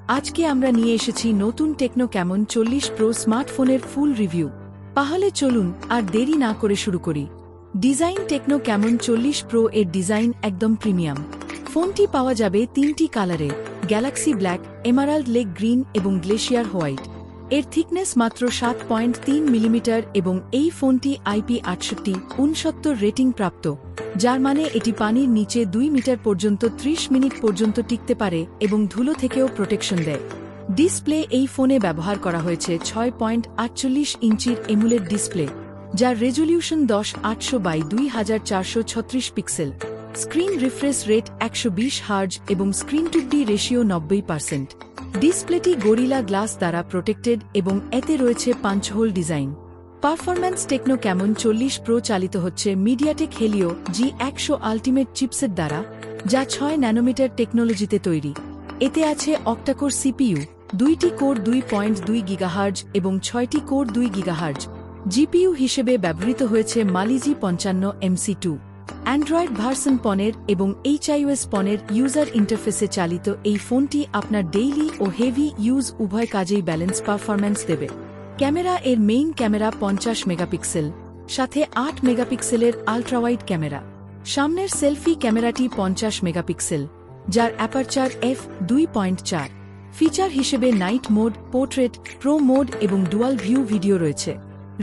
আজকে আমরা নিয়ে এসেছি নতুন টেকনো ক্যামন 40 প্রো স্মার্টফোনের ফুল রিভিউ। তাহলে চলুন আর দেরি না করে শুরু করি। ডিজাইন টেকনো ক্যামন 40 প্রো এর ডিজাইন একদম প্রিমিয়াম। ফোনটি পাওয়া যাবে তিনটি কালারে, Galaxy black, Emerald lake green এবং গ্লেশিয়ার হোয়াইট। এর থিকনেস মাত্র 7.3 মিলিমিটার এবং এই ফোনটি IP68/69 রেটিং প্রাপ্ত, যার মানে এটি পানির নিচে 2 মিটার পর্যন্ত 30 মিনিট পর্যন্ত টিকতে পারে এবং ধুলো থেকেও প্রোটেকশন দেয়। ডিসপ্লে এই ফোনে ব্যবহার করা হয়েছে 6.48 ইঞ্চির এমুলেড ডিসপ্লে, যার resolution 10800x2436 pixel. Screen refresh rate 120 hertz এবং স্ক্রিন টু ডি রেশিও 90%। ডিসপ্লেটি গরিলা গ্লাস দ্বারা প্রোটেক্টেড এবং এতে রয়েছে punch hole design. Performance Tecno Camon 40 Pro চালিত হচ্ছে MediaTek Helio G100 ultimate chipset দ্বারা, যা 6 ন্যানোমিটার টেকনোলজিতে তৈরি। এতে আছে অক্টাকোর সিপিইউ, 2টি কোর 2.2 গিগাহার্জ এবং 6টি কোর 2 গিগাহার্জ। জিপিইউ হিসেবে ব্যবহৃত হয়েছে মালিজি 55 MC2। অ্যান্ড্রয়েড ভার্সন 15 এবং HiOS 15 ইউজার ইন্টারফেসে চালিত এই ফোনটি আপনার ডেইলি ও হেভি ইউজ উভয় কাজেই ব্যালেন্স পারফরম্যান্স দেবে। ক্যামেরা এর মেইন ক্যামেরা 50 মেগাপিক্সেল, সাথে 8 মেগাপিক্সেলের আল্ট্রাওয়াইড ক্যামেরা। সামনের সেলফি ক্যামেরাটি 50 মেগাপিক্সেল, যার অ্যাপারচার f2.4। ফিচার হিসেবে night mode, portrait, pro mode এবং ডুয়াল ভিউ ভিডিও রয়েছে।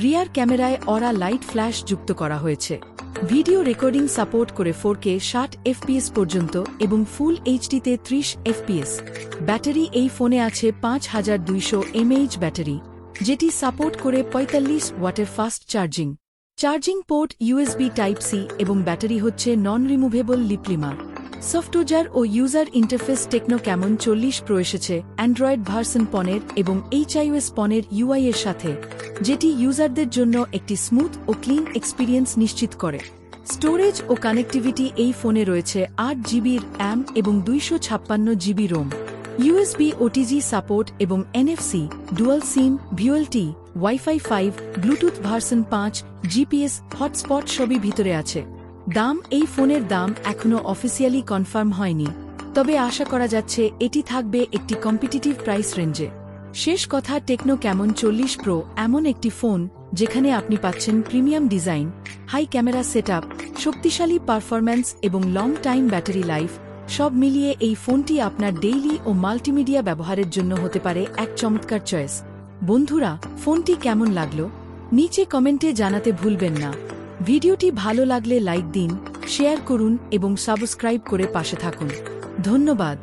রিয়ার ক্যামেরায় অরা লাইট ফ্ল্যাশ যুক্ত করা হয়েছে। ভিডিও রেকর্ডিং সাপোর্ট করে 4K 60 FPS পর্যন্ত এবং ফুল এইচডিতে 30 FPS। ব্যাটারি এই ফোনে আছে 5200 mAh ব্যাটারি, যেটি সাপোর্ট করে 45 ওয়াটের fast charging. Charging port USB type C এবং ব্যাটারি হচ্ছে নন রিমুভেবল লিপলিমার। সফটওয়্যার ও user interface Tecno Camon 40 Pro এসেছে অ্যান্ড্রয়েড ভার্সন 15 এবং HiOS 15 UI এর সাথে, যেটি ইউজারদের জন্য একটি স্মুথ ও ক্লিন এক্সপিরিয়েন্স নিশ্চিত করে। স্টোরেজ ও কানেক্টিভিটি এই ফোনে রয়েছে 8 জিবি RAM এবং 256 GB ROM। USB OTG support এবং NFC, dual SIM, VoLTE, Wi-Fi 5, Bluetooth version 5, GPS, hotspot সবই ভিতরে আছে। দাম এই ফোনের দাম এখনও অফিসিয়ালি কনফার্ম হয়নি, তবে আশা করা যাচ্ছে এটি থাকবে একটি কম্পিটিটিভ প্রাইস রেঞ্জে। শেষ কথা, টেকনো ক্যামন 40 প্রো এমন একটি ফোন যেখানে আপনি পাচ্ছেন premium design, high camera setup, শক্তিশালী পারফরম্যান্স এবং লং টাইম ব্যাটারি লাইফ। সব মিলিয়ে এই ফোনটি আপনার ডেইলি ও মাল্টিমিডিয়া ব্যবহারের জন্য হতে পারে এক চমৎকার চয়েস। বন্ধুরা, ফোনটি কেমন লাগলো নিচে কমেন্টে জানাতে ভুলবেন না। ভিডিওটি ভালো লাগলে লাইক দিন, শেয়ার করুন এবং সাবস্ক্রাইব করে পাশে থাকুন। ধন্যবাদ।